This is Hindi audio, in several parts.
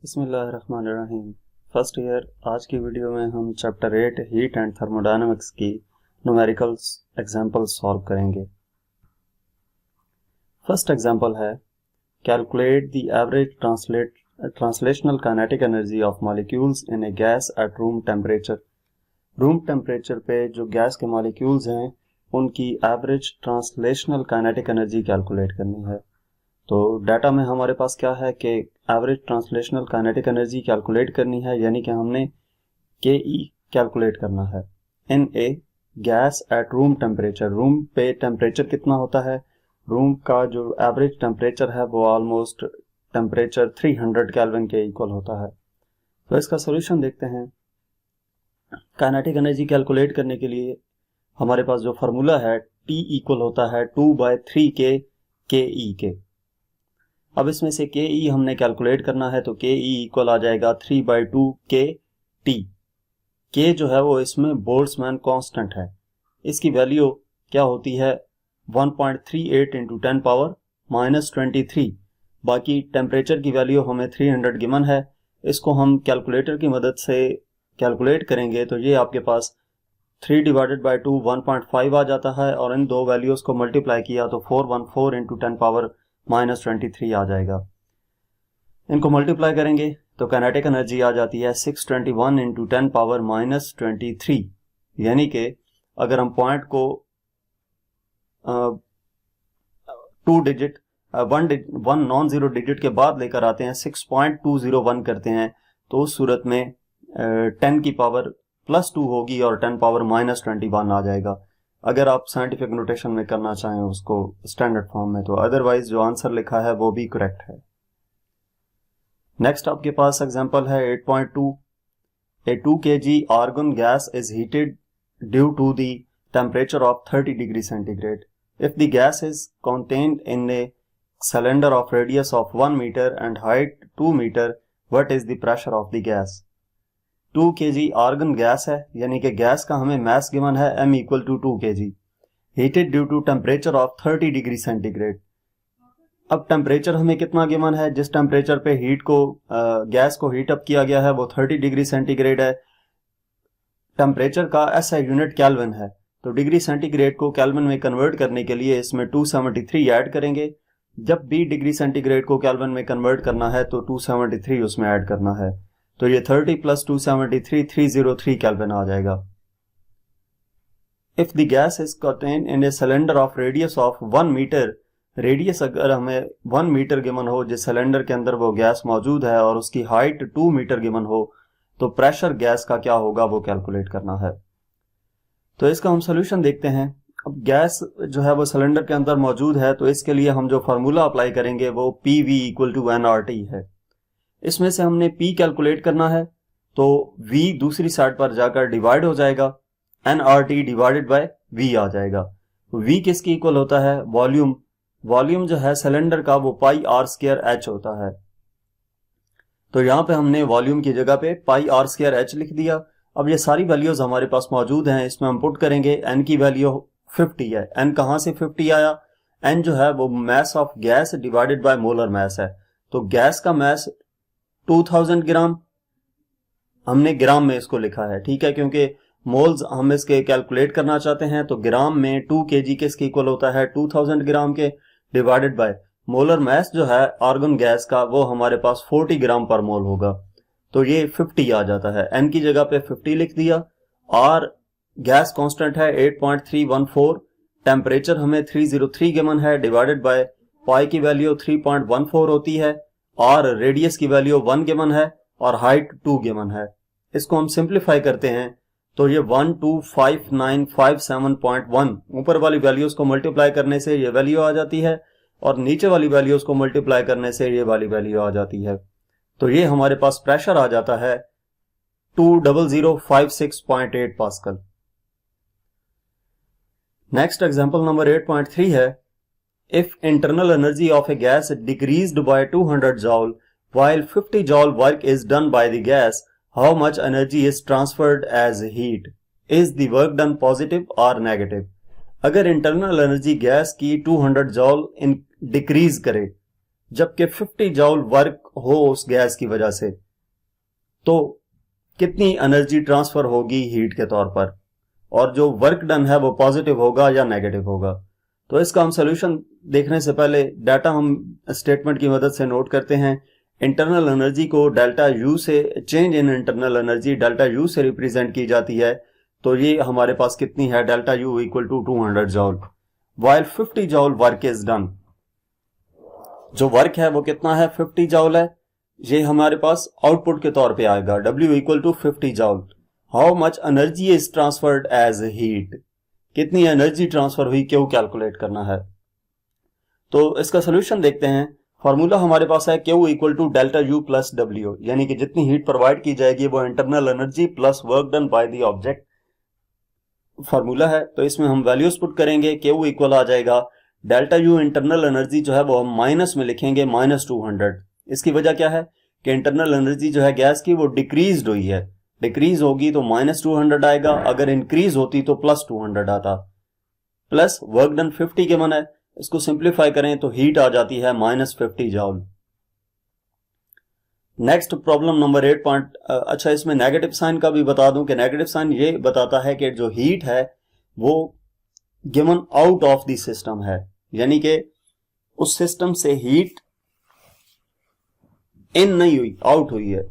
बिस्मिल्लाहिर्रहमानिर्रहीम। फर्स्ट ईयर आज की वीडियो में हम चैप्टर 8 हीट एंड थर्मोडायनामिक्स की न्यूमेरिकल्स एग्जांपल सॉल्व करेंगे। फर्स्ट एग्जांपल है calculate the average translational kinetic energy of molecules in a gas at room temperature. Room temperature पे जो गैस के मॉलिक्यूल्स हैं उनकी average translational kinetic energy calculate करनी है। तो डाटा में हमारे पास क्या है कि average translational kinetic energy calculate करनी है, यानी कि हमने के ई कैलकुलेट करना है in a gas at room temperature. Room पे टेम्परेचर कितना होता है, रूम का जो एवरेज टेम्परेचर है वो ऑलमोस्ट टेम्परेचर 300 केल्विन के इक्वल होता है। तो इसका सोल्यूशन देखते हैं। काइनेटिक एनर्जी कैलकुलेट करने के लिए हमारे पास जो फार्मूला है T इक्वल होता है 2/3 के ई के। अब इसमें से के ई हमने कैलकुलेट करना है तो के ई इक्वल आ जाएगा 3/2 के टी। के जो है वो इसमें बोल्ट्जमैन कांस्टेंट है, इसकी वैल्यू क्या होती है 1.38 × 10⁻⁻23। बाकी टेम्परेचर की वैल्यू हमें 300 गिवन है, इसको हम कैलकुलेटर की मदद से कैलकुलेट करेंगे तो ये आपके पास 3/2 1.5 आ जाता है और इन दो वैल्यूज को मल्टीप्लाई किया तो 414 × 10⁻⁻23 आ जाएगा। इनको मल्टीप्लाई करेंगे तो काइनेटिक एनर्जी आ जाती है 621 × 10⁻⁻23, यानी कि अगर हम पॉइंट को 1 नॉन जीरो डिजिट के बाद लेकर आते हैं, 6.201 करते हैं, तो उस सूरत में 10 की पावर +2 होगी और 10⁻⁻21 आ जाएगा। अगर आप साइंटिफिक नोटेशन में करना चाहें उसको स्टैंडर्ड फॉर्म में, तो अदरवाइज जो आंसर लिखा है वो भी करेक्ट है। नेक्स्ट आपके पास एग्जांपल है 8.2। ए 2 kg argon gas is heated due to the temperature of 30 degree centigrade. If the gas is contained in a cylinder of radius of 1 meter and height 2 meter, what is the pressure of the gas? 2 kg argon gas है, यानी कि गैस का हमें मास गिवन है m = 2 kg, heated due to temperature of 30 degree centigrade. अब टेम्परेचर हमें कितना गिवन है, जिस टेम्परेचर पे गैस को हीट अप किया गया है वो 30 डिग्री सेंटीग्रेड है। टेम्परेचर का SI यूनिट केल्विन है, तो डिग्री सेंटीग्रेड को केल्विन में कन्वर्ट करने के लिए इसमें 273 ऐड करेंगे। जब भी डिग्री सेंटीग्रेड को केल्विन में कन्वर्ट करना है तो 273 उसमें ऐड करना है, तो ये 30 + 273 303 केल्विन आ जाएगा। If the gas is contained in a cylinder of radius of 1 metre, radius अगर हमें 1 मीटर गिवन हो, जिस सिलेंडर के अंदर वो गैस मौजूद है, और उसकी हाइट 2 मीटर गिवन हो, तो प्रेशर गैस का क्या होगा वो कैलकुलेट करना है। तो इसका हम सोल्यूशन देखते हैं। अब गैस जो है वो सिलेंडर के अंदर मौजूद है, तो इसके लिए हम जो फार्मूला अप्लाई करेंगे वो PV = nRT है। इसमें से हमने P कैलकुलेट करना है, तो V दूसरी साइड पर जाकर डिवाइड हो जाएगा, nRT / V आ जाएगा। V किसकी इक्वल होता है, वॉल्यूम जो है सिलेंडर का वो πr²h होता है। तो यहां पे हमने वॉल्यूम की जगह पे πr²h लिख दिया। अब ये सारी वैल्यूज हमारे पास मौजूद हैं, इसमें हम पुट करेंगे। n की वैल्यू 50 है। n कहां से 50 आया, n जो है वो mass of gas divided by molar mass है। तो गैस का मास 2000 ग्राम, हमने ग्राम में इसको लिखा है, ठीक है, क्योंकि मोल्स हम इसके कैलकुलेट करना चाहते हैं। तो ग्राम में 2 kg किसके इक्वल होता है 2000 ग्राम के, डिवाइडेड बाय मोलर मास जो है आर्गन गैस का वो हमारे पास 40 ग्राम पर मोल होगा, तो ये 50 आ जाता है। n की जगह पे 50 लिख दिया। और गैस कांस्टेंट है 8.314, टेम्परेचर हमें 303 गिवन है, डिवाइडेड बाय पाई की वैल्यू 3.14 होती है, और रेडियस की वैल्यू 1 गिवन है और हाइट 2 गिवन है। इसको हम सिंप्लीफाई करते हैं तो ये 125957.1 ऊपर वाली वैल्यूज को मल्टीप्लाई करने से ये वैल्यू आ जाती है, और नीचे वाली वैल्यूज को मल्टीप्लाई करने से ये वाली वैल्यू आ जाती है। तो ये हमारे पास प्रेशर आ जाता है 20056.8 पास्कल। नेक्स्ट एग्जांपल नंबर 8.3 है। If internal energy of a gas decreased by 200 joule while 50 joule work is done by the gas, how much energy is transferred as heat? Is the work done positive or negative? अगर इंटरनल एनर्जी गैस की 200 जॉल डिक्रीज करे जबकि 50 जॉल वर्क हो उस गैस की वजह से, तो कितनी एनर्जी ट्रांसफर होगी हीट के तौर पर, और जो वर्क डन है वो पॉजिटिव होगा या नेगेटिव होगा। तो इसका हम सोल्यूशन देखने से पहले डाटा हम स्टेटमेंट की मदद से नोट करते हैं। इंटरनल एनर्जी को डेल्टा यू से, change in internal energy delta U से रिप्रेजेंट की जाती है। तो ये हमारे पास कितनी है, delta U equal to 200 joule. While 50 joule work is done, जो वर्क है वो कितना है, 50 जॉल है। ये हमारे पास आउटपुट के तौर पे आएगा, W equal to 50 joule. How much energy is transferred as heat, कितनी एनर्जी ट्रांसफर हुई, क्यों कैलकुलेट करना है। तो इसका सोल्यूशन देखते हैं। फार्मूला हमारे पास है Q equal to delta U plus W, यानी कि जितनी हीट प्रोवाइड की जाएगी वो internal energy plus work done by the object formula है। तो इसमें हम वैल्यूज पुट करेंगे, Q इक्वल आ जाएगा डेल्टा यू, इंटरनल एनर्जी जो है वो हम माइनस में लिखेंगे -200। इसकी वजह क्या है कि इंटरनल एनर्जी जो है गैस की वो डिक्रीज हुई है, डिक्रीज होगी तो -200 आएगा, अगर इंक्रीज होती तो +200 आता। प्लस वर्क डन 50 के मन है, इसको सिंप्लीफाई करें तो हीट आ जाती है -50 जॉल। नेक्स्ट प्रॉब्लम नंबर 8 अच्छा इसमें नेगेटिव साइन का भी बता दूं कि नेगेटिव साइन ये बताता है कि जो हीट है वो given out of the system है, यानी कि उस सिस्टम से हीट इन नहीं हुई, आउट हुई है।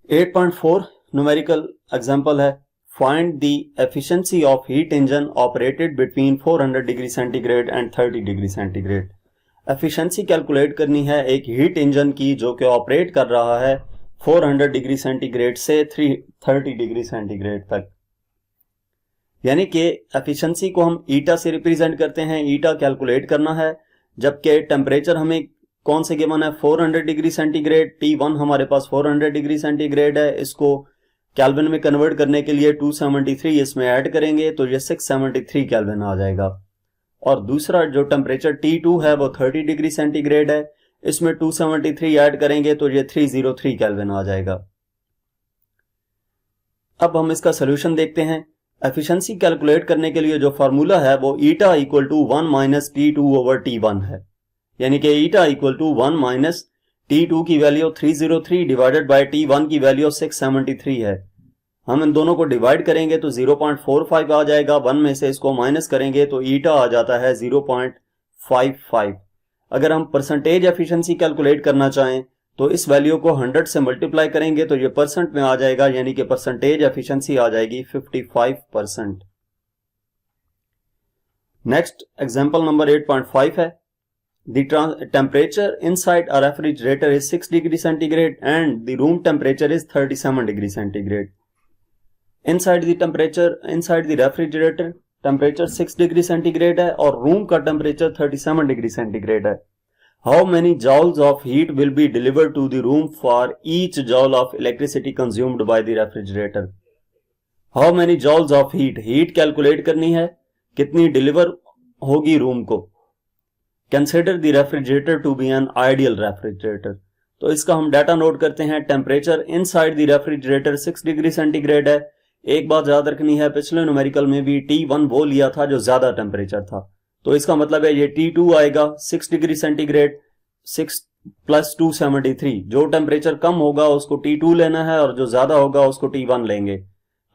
8.4 न्यूमेरिकल एग्जांपल है, find the efficiency of heat engine operated between 400 degree centigrade and 30 degree centigrade. Efficiency calculate करनी है एक हीट इंजन की जो कि ऑपरेट कर रहा है 400 डिग्री सेंटीग्रेड से 30 डिग्री सेंटीग्रेड तक, यानी कि एफिशिएंसी को हम ईटा से रिप्रेजेंट करते हैं। ईटा कैलकुलेट करना है, जबकि टेम्परेचर हमें कौन से गिवन है, 400 डिग्री सेंटीग्रेड। T1 हमारे पास 400 डिग्री सेंटीग्रेड है, इसको केल्विन में कन्वर्ट करने के लिए 273 इसमें ऐड करेंगे तो ये 673 केल्विन आ जाएगा। और दूसरा जो टेम्परेचर T2 है वो 30 डिग्री सेंटीग्रेड है, इसमें 273 ऐड करेंगे तो ये 303 केल्विन आ जाएगा। अब हम इसका सोल्यूशन देखते हैं। एफिशिएंसी कैलकुलेट करने के लिए जो फार्मूला है वो eta equal to 1 minus T2 over T1 है, यानी कि ईटा इक्वल टू 1 माइनस T2 की वैल्यू 303 डिवाइडेड बाय T1 की वैल्यू 673 है। हम इन दोनों को डिवाइड करेंगे तो 0.45 आ जाएगा, 1 में से इसको माइनस करेंगे तो ईटा आ जाता है 0.55। अगर हम परसेंटेज एफिशिएंसी कैलकुलेट करना चाहें तो इस वैल्यू को 100 से मल्टीप्लाई करेंगे तो ये परसेंट में आ जाएगा, यानी कि परसेंटेज एफिशिएंसी आ जाएगी 55%। नेक्स्ट एग्जांपल नंबर 8.5 है, the temperature inside a refrigerator is 6 degree centigrade and the room temperature is 37 degree centigrade. Inside the refrigerator temperature 6 degree centigrade है और room का temperature 37 degree centigrade है। How many joules of heat will be delivered to the room for each joule of electricity consumed by the refrigerator? How many joules of heat calculate करनी है, कितनी deliver होगी रूम को। Consider the refrigerator to be an ideal refrigerator. तो इसका हम डाटा नोट करते हैं। Temperature inside the refrigerator 6 degree centigrade है। एक बात याद रखनी है, पिछले न्यूमेरिकल में भी T1 वो लिया था जो ज्यादा टेम्परेचर था, तो इसका मतलब है ये T2 आएगा 6 डिग्री सेंटीग्रेड, 6 प्लस 273। जो टेम्परेचर कम होगा उसको T2 लेना है और जो ज्यादा होगा उसको T1 लेंगे।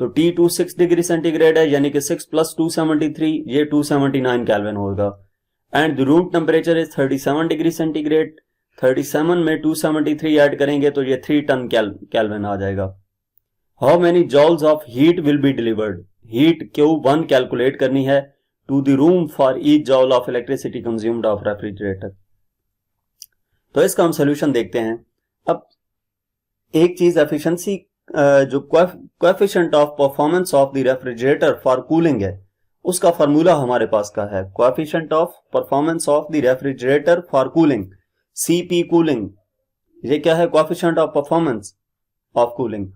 तो T2 6 डिग्री सेंटीग्रेड है, यानी कि 6 प्लस 273 ये 279 केल्विन होगा। And the room temperature is 37 degree centigrade, 37 में 273 ऐड करेंगे तो ये 3 टन केल्विन आ जाएगा। How many joules of heat will be delivered, heat Q1 calculate करनी है to the room for each joule of electricity consumed of refrigerator. तो इसका हम सोल्यूशन देखते हैं। अब एक चीज एफिशिएंसी जो coefficient of performance of the refrigerator for cooling है, उसका फार्मूला हमारे पास का है coefficient of performance of the refrigerator for cooling, CP cooling. ये क्या है, coefficient of performance of cooling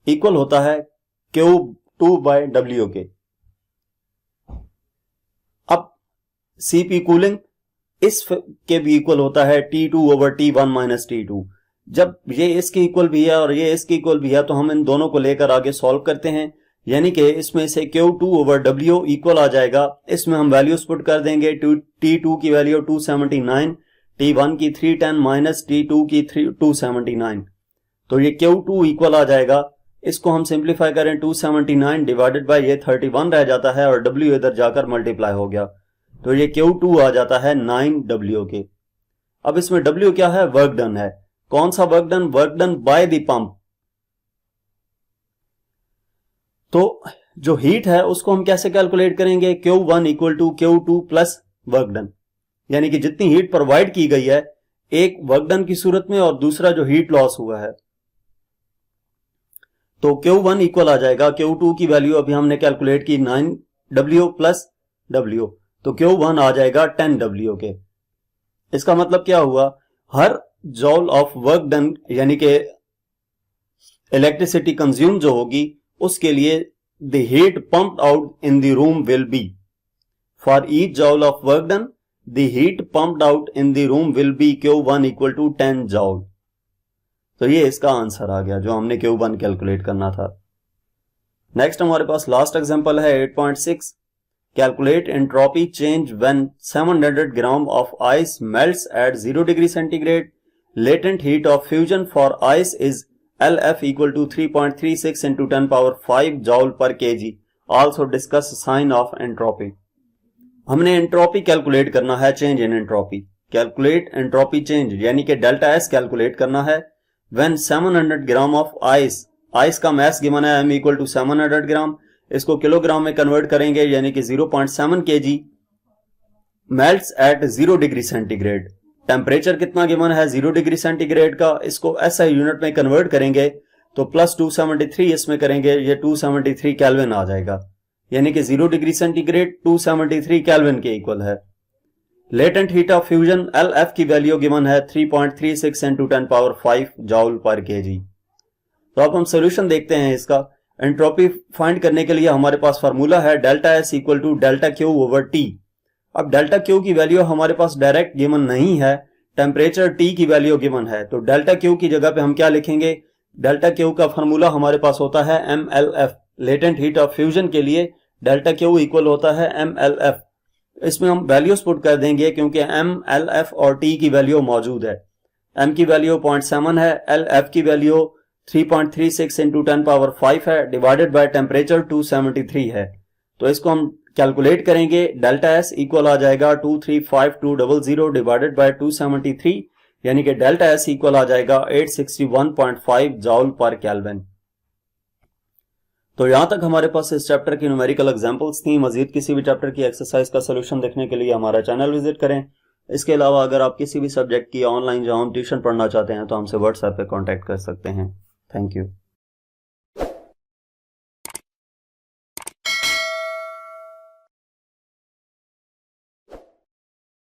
equal होता है Q2 बाय W के। अब CP कूलिंग इस के भी इक्वल होता है T2 over T1 minus T2। जब ये इसके इक्वल भी है और ये इसके इक्वल भी है तो हम इन दोनों को लेकर आगे सॉल्व करते हैं। यानी कि इसमें से Q2 ओवर W इक्वल आ जाएगा, इसमें हम वैल्यूज पुट कर देंगे। T2 की वैल्यू 279, T1 की 310 माइनस T2 की 279, तो ये Q2 इक्वल आ जाएगा। इसको हम सिंप्लीफाई करें, 279 डिवाइडेड बाय ये 31 रह जाता है और W इधर जाकर मल्टीप्लाई हो गया, तो ये Q2 आ जाता है 9W के। अब इसमें W क्या है? वर्क डन है। कौन सा work done? Work done by the pump. तो जो हीट है उसको हम कैसे कैलकुलेट करेंगे? Q1 equal to Q2 plus work done, यानी कि जितनी हीट प्रोवाइड की गई है एक वर्क डन की सूरत में और दूसरा जो हीट लॉस हुआ है, तो Q1 इक्वल आ जाएगा, Q2 की वैल्यू अभी हमने कैलकुलेट की 9W प्लस W, तो Q1 आ जाएगा 10W के। इसका मतलब क्या हुआ? हर जॉल ऑफ वर्क डन यानी कि इलेक्ट्रिसिटी कंज्यूम जो होगी उसके लिए the heat pumped out in the room will be, for each joule of work done the heat pumped out in the room will be Q1 equal to 10 joule. तो ये इसका आंसर आ गया जो हमने Q1 कैलकुलेट करना था। नेक्स्ट हमारे पास लास्ट एग्जांपल है 8.6, calculate entropy change when 700 gram of ice melts at 0 degree centigrade, latent heat of fusion for ice is LF equal to 3.36 into 10 power 5 joule per kg, also discuss sign of entropy. हमने एंट्रोपी कैलकुलेट करना है, change in entropy. Calculate entropy change यानी कि डेल्टा S कैलकुलेट करना है when 700 gram of ice, ice का मैस गिवन है M इक्वल टू 700 ग्राम, इसको किलोग्राम में कन्वर्ट करेंगे यानी कि 0.7 kg, melts at 0 degree centigrade. Temperature कितना गिवन है 0 डिग्री सेंटीग्रेड का, इसको SI यूनिट में कन्वर्ट करेंगे तो प्लस 273 इसमें करेंगे, ये 273 केल्विन आ जाएगा, यानी कि 0 डिग्री सेंटीग्रेड 273 केल्विन के इक्वल है। Latent heat of fusion LF की वैल्यू गिवन है 3.36 into 10 power 5 joule per kg। तो अब हम सोल्यूशन देखते हैं इसका। एंट्रोपी फाइंड करने के लिए हमारे पास फार्मूला है delta S equal to delta Q over T। अब डेल्टा Q की वैल्यू हमारे पास डायरेक्ट गिवन नहीं है, टेम्परेचर T की वैल्यू गिवन है, तो डेल्टा Q की जगह पे हम क्या लिखेंगे? डेल्टा Q का फार्मूला हमारे पास होता है MLF। Latent heat of fusion के लिए डेल्टा Q इक्वल होता है MLF। इसमें हम वैल्यूज पुट कर देंगे क्योंकि MLF और T की वैल्यू मौजूद है। M की वैल्यू 0.7 है, LF की वैल्यू 3.36 इंटू 10 पावर 5 है, डिवाइडेड बाय टेम्परेचर 273 है। तो इसको हम कैलकुलेट करेंगे, डेल्टा S इक्वल आ जाएगा 235,200 डिवाइडेड बाय 273, यानी कि डेल्टा S इक्वल आ जाएगा 861.5 जॉल पर केल्विन। तो यहां तक हमारे पास इस चैप्टर की न्यूमेरिकल एग्जांपल्स थी। मजीद किसी भी चैप्टर की एक्सरसाइज का सोल्यूशन देखने के लिए हमारा चैनल विजिट करें। इसके अलावा अगर आप किसी भी सब्जेक्ट की ऑनलाइन जो हम ट्यूशन पढ़ना चाहते हैं तो हमसे व्हाट्सएप पे कांटेक्ट कर सकते हैं। Thank you.